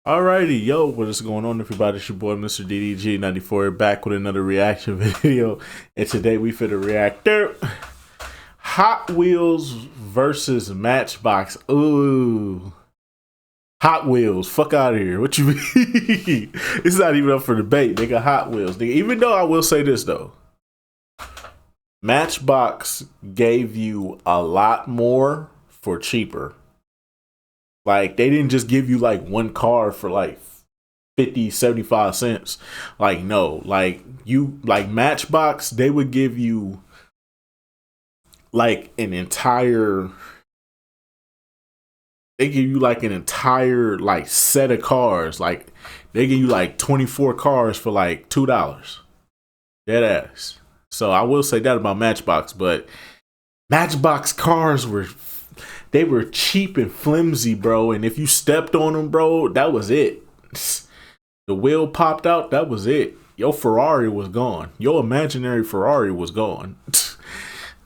Alrighty, yo, what is going on, everybody? It's your boy, Mr. DDG94, back with another reaction video. And today we finna react to Hot Wheels versus Matchbox. Ooh. Hot Wheels, fuck out of here. What you mean? It's not even up for debate, nigga. Hot Wheels, nigga. Even though I will say this, though. Matchbox gave you a lot more for cheaper. Like, they didn't just give you like one car for like 50, 75 cents. Like, no, like Matchbox, they would give you like an entire, they give you like an entire like set of cars. Like, they give you like 24 cars for like $2. Dead ass. So I will say that about Matchbox, but Matchbox cars were, they were cheap and flimsy, bro. And if you stepped on them, bro, that was it. The wheel popped out, that was it. Your Ferrari was gone. Your imaginary Ferrari was gone.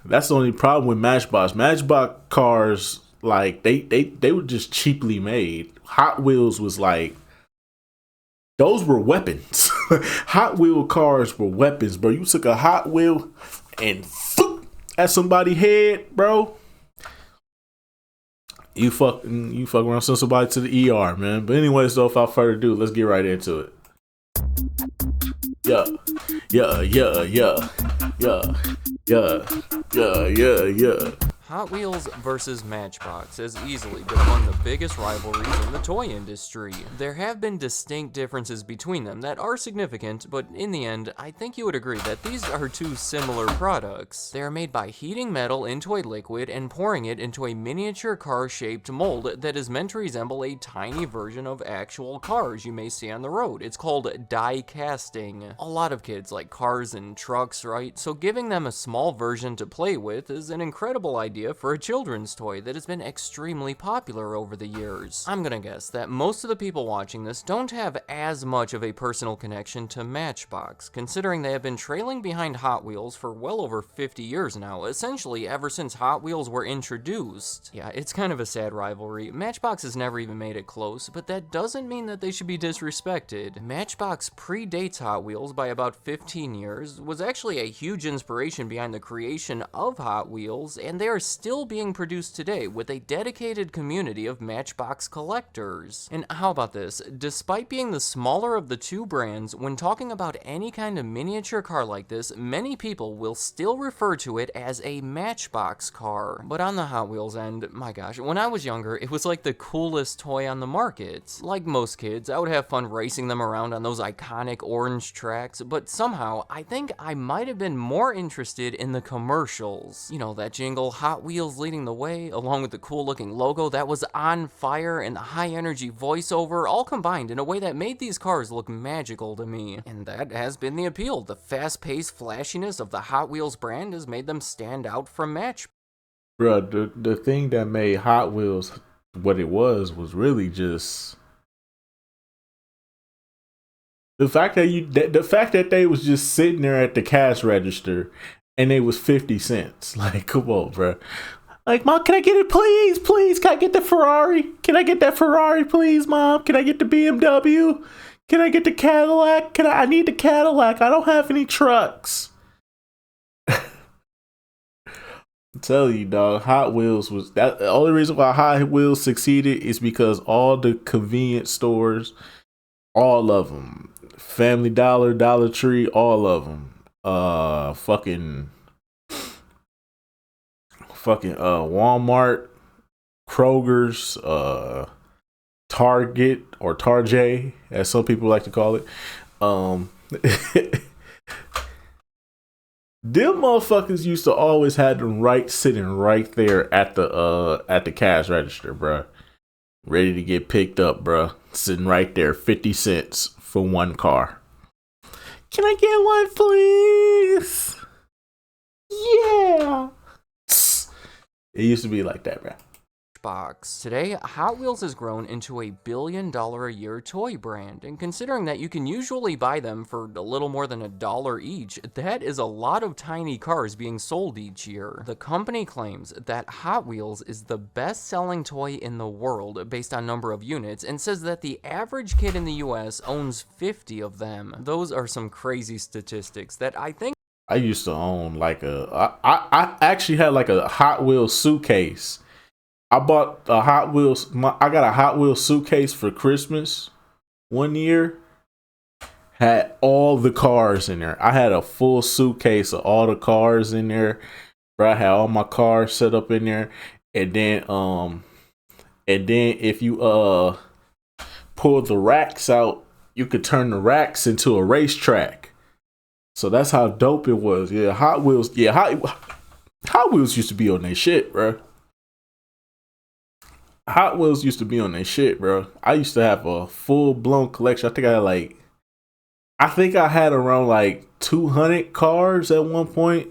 That's the only problem with Matchbox. Matchbox cars, like, they were just cheaply made. Hot Wheels was like, those were weapons. Hot Wheel cars were weapons, bro. You took a Hot Wheel and at somebody's head, bro. You fuck around, send somebody to the ER, man. But anyways, though, without further ado, let's get right into it. Yeah, yeah, yeah, yeah, yeah, yeah, yeah, yeah, yeah. Hot Wheels versus Matchbox has easily been among the biggest rivalries in the toy industry. There have been distinct differences between them that are significant, but in the end, I think you would agree that these are two similar products. They are made by heating metal into a liquid and pouring it into a miniature car-shaped mold that is meant to resemble a tiny version of actual cars you may see on the road. It's called die casting. A lot of kids like cars and trucks, right? So giving them a small version to play with is an incredible idea for a children's toy that has been extremely popular over the years. I'm gonna guess that most of the people watching this don't have as much of a personal connection to Matchbox, considering they have been trailing behind Hot Wheels for well over 50 years now, essentially ever since Hot Wheels were introduced. Yeah, it's kind of a sad rivalry. Matchbox has never even made it close, but that doesn't mean that they should be disrespected. Matchbox predates Hot Wheels by about 15 years, was actually a huge inspiration behind the creation of Hot Wheels, and they are still being produced today with a dedicated community of Matchbox collectors. And how about this? Despite being the smaller of the two brands, when talking about any kind of miniature car like this, many people will still refer to it as a Matchbox car. But on the Hot Wheels end, my gosh, when I was younger, it was like the coolest toy on the market. Like most kids, I would have fun racing them around on those iconic orange tracks, but somehow, I think I might have been more interested in the commercials. You know, that jingle, Hot Wheels leading the way, along with the cool looking logo that was on fire and the high energy voiceover, all combined in a way that made these cars look magical to me. And that has been the appeal. The fast paced flashiness of the Hot Wheels brand has made them stand out from Match. Bro, the thing that made Hot Wheels what it was really just the fact that they was just sitting there at the cash register and it was 50 cents. Like, come on, bro. Like, Mom, can I get it, please? Please, can I get the Ferrari? Can I get that Ferrari, please, Mom? Can I get the BMW? Can I get the Cadillac? I need the Cadillac. I don't have any trucks. I'm telling you, dog, Hot Wheels was that. The only reason why Hot Wheels succeeded is because all the convenience stores, all of them, Family Dollar, Dollar Tree, all of them, Walmart, Kroger's, Target or Tarjay, as some people like to call it. Them motherfuckers used to always have them sitting right there at the cash register, bruh. Ready to get picked up, bruh. Sitting right there, 50 cents for one car. Can I get one, please? Yeah. It used to be like that, bruh. Matchbox. Today, Hot Wheels has grown into a $1 billion a year toy brand, and considering that you can usually buy them for a little more than $1 each, that is a lot of tiny cars being sold each year. The company claims that Hot Wheels is the best-selling toy in the world based on number of units, and says that the average kid in the US owns 50 of them. Those are some crazy statistics that I think I used to own like I actually had like a Hot Wheels suitcase. I bought a Hot Wheels, I got a Hot Wheels suitcase for Christmas one year. Had all the cars in there. I had a full suitcase of all the cars in there. Bro, I had all my cars set up in there. And then if you pull the racks out, you could turn the racks into a racetrack. So that's how dope it was. Yeah, Hot Wheels. Yeah, Hot Wheels used to be on their shit, bro. Hot Wheels used to be on their shit, bro. I used to have a full blown collection. I think I had around like 200 cars at one point.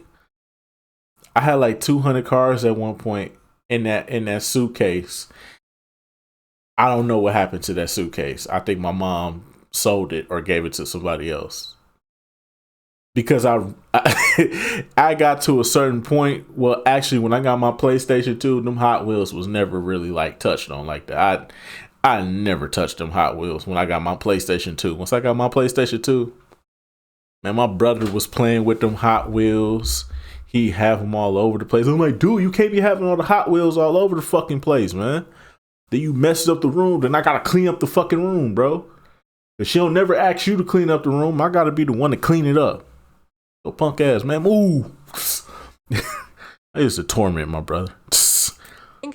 I had like 200 cars at one point in that suitcase. I don't know what happened to that suitcase. I think my mom sold it or gave it to somebody else. Because I got to a certain point. Well, actually, when I got my PlayStation 2, them Hot Wheels was never really like touched on like that. I never touched them Hot Wheels when I got my PlayStation 2. Once I got my PlayStation 2, man, my brother was playing with them Hot Wheels. He have them all over the place. I'm like, dude, you can't be having all the Hot Wheels all over the fucking place, man. Then you messed up the room. Then I gotta clean up the fucking room, bro. If she don't never ask you to clean up the room, I gotta be the one to clean it up. Yo, punk ass, man. Ooh. I used to torment my brother.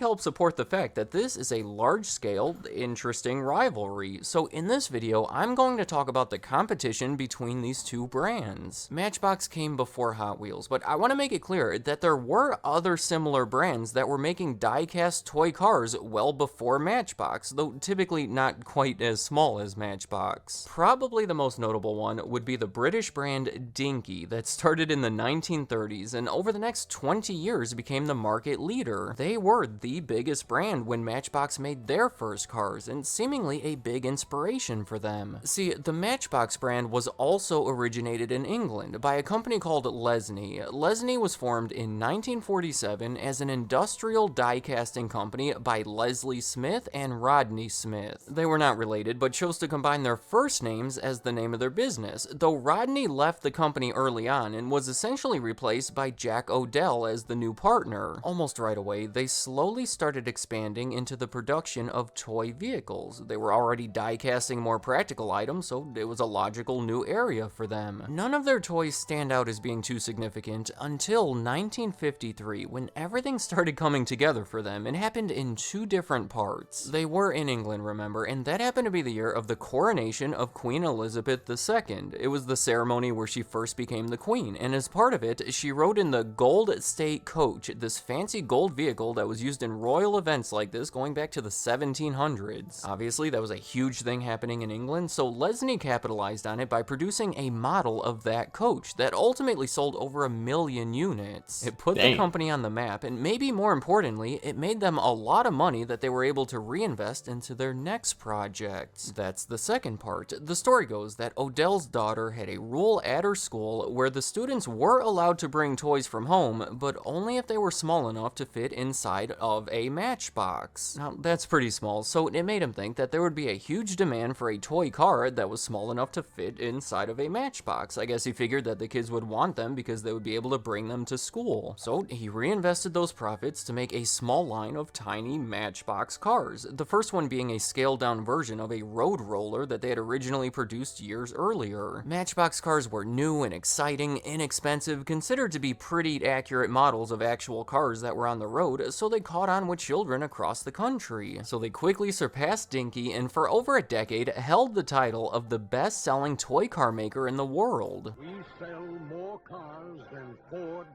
help support the fact that this is a large-scale, interesting rivalry. So in this video, I'm going to talk about the competition between these two brands. Matchbox came before Hot Wheels, but I want to make it clear that there were other similar brands that were making die-cast toy cars well before Matchbox, though typically not quite as small as Matchbox. Probably the most notable one would be the British brand Dinky that started in the 1930s and over the next 20 years became the market leader. They were the biggest brand when Matchbox made their first cars, and seemingly a big inspiration for them. See, the Matchbox brand was also originated in England by a company called Lesney. Lesney was formed in 1947 as an industrial die casting company by Leslie Smith and Rodney Smith. They were not related, but chose to combine their first names as the name of their business, though Rodney left the company early on and was essentially replaced by Jack Odell as the new partner. Almost right away, they slowly started expanding into the production of toy vehicles. They were already die casting more practical items, so it was a logical new area for them. None of their toys stand out as being too significant until 1953, when everything started coming together for them and happened in two different parts. They were in England, remember, and that happened to be the year of the coronation of Queen Elizabeth II. It was the ceremony where she first became the queen, and as part of it, she rode in the Gold State Coach, this fancy gold vehicle that was used in royal events like this going back to the 1700s. Obviously, that was a huge thing happening in England, so Lesney capitalized on it by producing a model of that coach that ultimately sold over 1 million units. It put the company on the map, and maybe more importantly, it made them a lot of money that they were able to reinvest into their next project. That's the second part. The story goes that Odell's daughter had a rule at her school where the students were allowed to bring toys from home, but only if they were small enough to fit inside of a Matchbox. Now, that's pretty small, so it made him think that there would be a huge demand for a toy car that was small enough to fit inside of a Matchbox. I guess he figured that the kids would want them because they would be able to bring them to school. So he reinvested those profits to make a small line of tiny Matchbox cars, the first one being a scaled-down version of a road roller that they had originally produced years earlier. Matchbox cars were new and exciting, inexpensive, considered to be pretty accurate models of actual cars that were on the road, so they caught on with children across the country. So they quickly surpassed Dinky and for over a decade held the title of the best-selling toy car maker in the world. We sell more cars than Ford,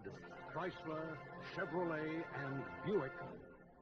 Chrysler, Chevrolet, and Buick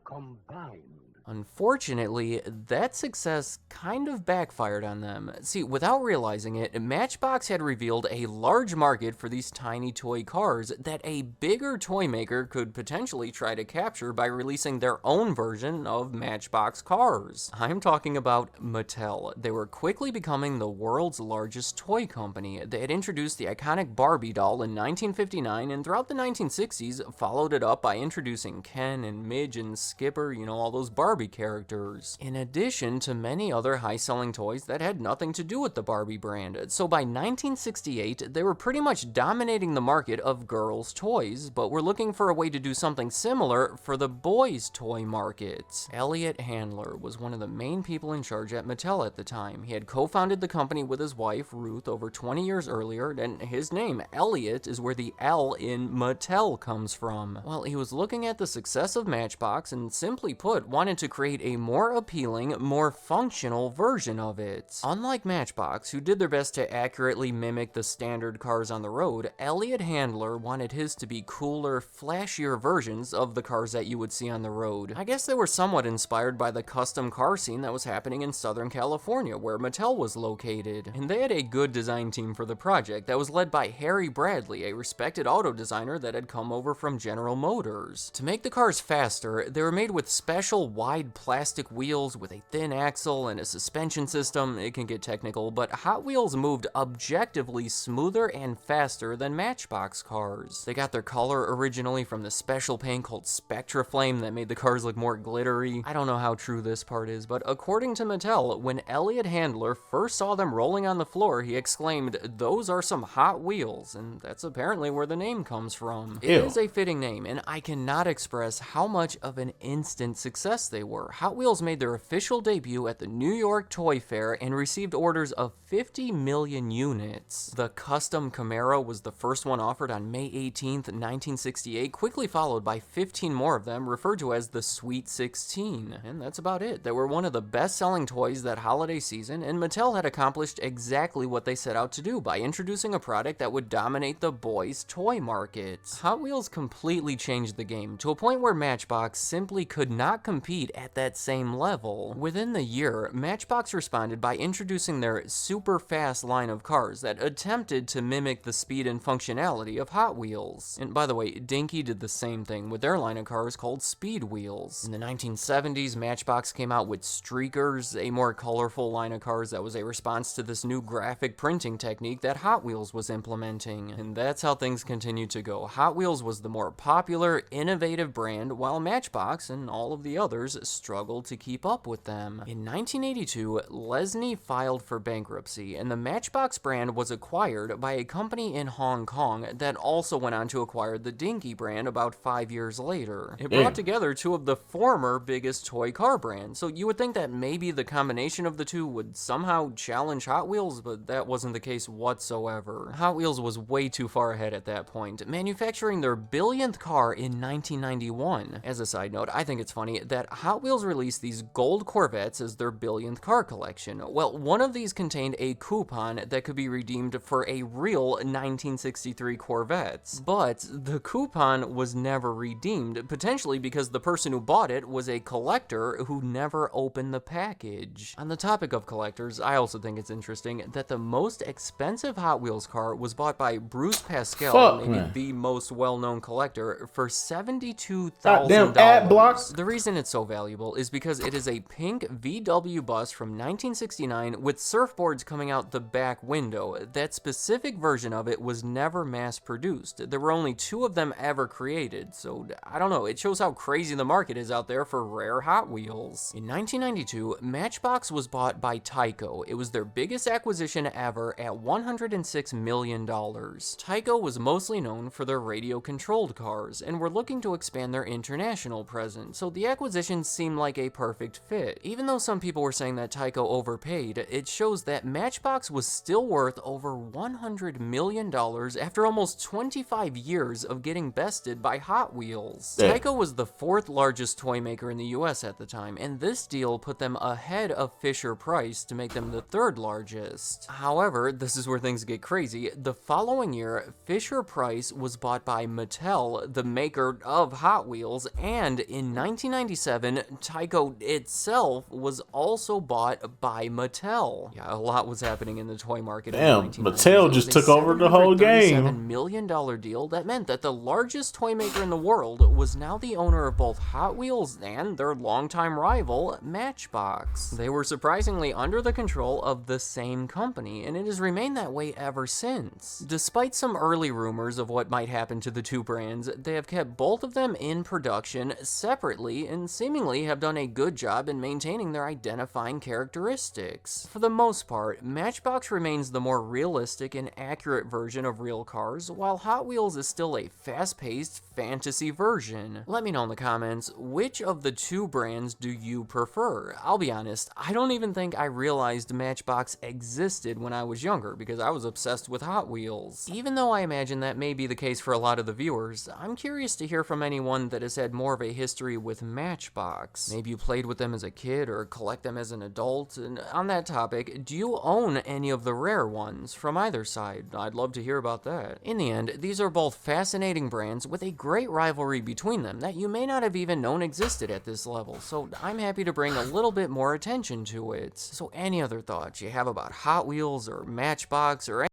combined. Unfortunately, that success kind of backfired on them. See, without realizing it, Matchbox had revealed a large market for these tiny toy cars that a bigger toy maker could potentially try to capture by releasing their own version of Matchbox cars. I'm talking about Mattel. They were quickly becoming the world's largest toy company. They had introduced the iconic Barbie doll in 1959, and throughout the 1960s followed it up by introducing Ken and Midge and Skipper, all those Barbie characters, in addition to many other high-selling toys that had nothing to do with the Barbie brand. So by 1968, they were pretty much dominating the market of girls' toys, but were looking for a way to do something similar for the boys' toy market. Elliot Handler was one of the main people in charge at Mattel at the time. He had co-founded the company with his wife, Ruth, over 20 years earlier, and his name, Elliot, is where the L in Mattel comes from. Well, he was looking at the success of Matchbox and, simply put, wanted to create a more appealing, more functional version of it. Unlike Matchbox, who did their best to accurately mimic the standard cars on the road, Elliot Handler wanted his to be cooler, flashier versions of the cars that you would see on the road. I guess they were somewhat inspired by the custom car scene that was happening in Southern California, where Mattel was located. And they had a good design team for the project that was led by Harry Bradley, a respected auto designer that had come over from General Motors. To make the cars faster, they were made with special wide plastic wheels with a thin axle and a suspension system. It can get technical, but Hot Wheels moved objectively smoother and faster than Matchbox cars. They got their color originally from the special paint called Spectra Flame that made the cars look more glittery. I don't know how true this part is, but according to Mattel, when Elliot Handler first saw them rolling on the floor, he exclaimed, "Those are some Hot Wheels," and that's apparently where the name comes from. It is a fitting name, and I cannot express how much of an instant success they were. Hot Wheels made their official debut at the New York Toy Fair and received orders of 50 million units. The custom Camaro was the first one offered on May 18th, 1968, quickly followed by 15 more of them referred to as the Sweet 16. And that's about it. They were one of the best-selling toys that holiday season, and Mattel had accomplished exactly what they set out to do by introducing a product that would dominate the boys' toy market. Hot Wheels completely changed the game to a point where Matchbox simply could not compete at that same level. Within the year, Matchbox responded by introducing their super fast line of cars that attempted to mimic the speed and functionality of Hot Wheels. And by the way, Dinky did the same thing with their line of cars called Speed Wheels. In the 1970s, Matchbox came out with Streakers, a more colorful line of cars that was a response to this new graphic printing technique that Hot Wheels was implementing. And that's how things continued to go. Hot Wheels was the more popular, innovative brand, while Matchbox and all of the others struggled to keep up with them. In 1982, Lesney filed for bankruptcy, and the Matchbox brand was acquired by a company in Hong Kong that also went on to acquire the Dinky brand about 5 years later. It brought together two of the former biggest toy car brands, so you would think that maybe the combination of the two would somehow challenge Hot Wheels, but that wasn't the case whatsoever. Hot Wheels was way too far ahead at that point, manufacturing their billionth car in 1991. As a side note, I think it's funny that Hot Wheels released these gold Corvettes as their billionth car collection. Well, one of these contained a coupon that could be redeemed for a real 1963 Corvette, but the coupon was never redeemed, potentially because the person who bought it was a collector who never opened the package. On the topic of collectors, I also think it's interesting that the most expensive Hot Wheels car was bought by Bruce Pascal, maybe the most well-known collector, for $72,000. Damn ad blocks. The reason it's so valuable is because it is a pink VW bus from 1969 with surfboards coming out the back window. That specific version of it was never mass-produced. There were only 2 of them ever created, so I don't know, it shows how crazy the market is out there for rare Hot Wheels. In 1992, Matchbox was bought by Tyco. It was their biggest acquisition ever at $106 million. Tyco was mostly known for their radio-controlled cars, and were looking to expand their international presence, so the acquisition seemed like a perfect fit. Even though some people were saying that Tyco overpaid, it shows that Matchbox was still worth over $100 million after almost 25 years of getting bested by Hot Wheels. Tyco was the 4th largest toy maker in the US at the time, and this deal put them ahead of Fisher-Price to make them the 3rd largest. However, this is where things get crazy. The following year, Fisher-Price was bought by Mattel, the maker of Hot Wheels, and in 1997, then, Tyco itself was also bought by Mattel. Yeah, a lot was happening in the toy market. Damn, in the 1990s. Mattel just took over the whole game. $7 million deal that meant that the largest toy maker in the world was now the owner of both Hot Wheels and their longtime rival, Matchbox. They were surprisingly under the control of the same company, and it has remained that way ever since. Despite some early rumors of what might happen to the two brands, they have kept both of them in production separately and seemingly have done a good job in maintaining their identifying characteristics. For the most part, Matchbox remains the more realistic and accurate version of real cars, while Hot Wheels is still a fast-paced fantasy version. Let me know in the comments, which of the two brands do you prefer? I'll be honest, I don't even think I realized Matchbox existed when I was younger because I was obsessed with Hot Wheels. Even though I imagine that may be the case for a lot of the viewers, I'm curious to hear from anyone that has had more of a history with Matchbox. Maybe you played with them as a kid or collect them as an adult, and on that topic, do you own any of the rare ones from either side? I'd love to hear about that. In the end, these are both fascinating brands with a great rivalry between them that you may not have even known existed at this level, so I'm happy to bring a little bit more attention to it. So any other thoughts you have about Hot Wheels or Matchbox or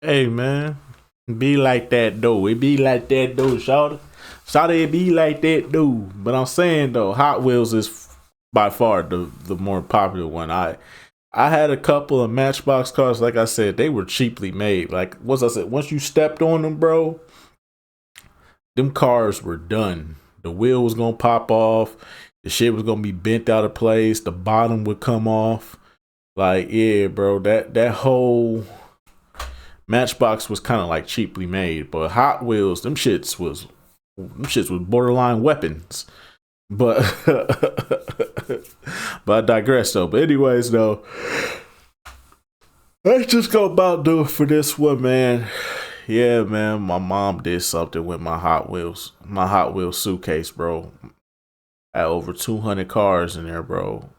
Hey, man. Be like that, though. It be like that, though, shawty. Shawty, it be like that, though. But I'm saying, though, Hot Wheels is by far the more popular one. I had a couple of Matchbox cars. Like I said, they were cheaply made. Like, once you stepped on them, bro, them cars were done. The wheel was going to pop off. The shit was going to be bent out of place. The bottom would come off. Like, yeah, bro, that whole Matchbox was kind of like cheaply made, but Hot Wheels, them shits was borderline weapons. But but I digress though. But anyways though, let's just go about do it for this one, man. Yeah, man, my mom did something with my Hot Wheels suitcase, bro. I had over 200 cars in there, bro.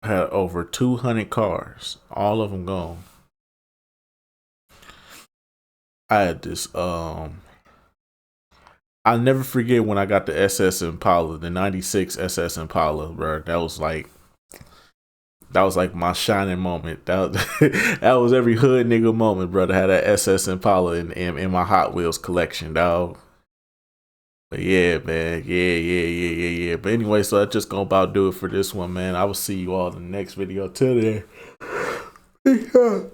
Had over 200 cars, all of them gone. I had this, I'll never forget when I got the SS Impala, the 96 SS Impala, bro. That was like my shining moment. That was every hood nigga moment, bro, to have that SS Impala in my Hot Wheels collection, dog. But yeah, man. Yeah. But anyway, so that's just gonna about do it for this one, man. I will see you all in the next video. Till then.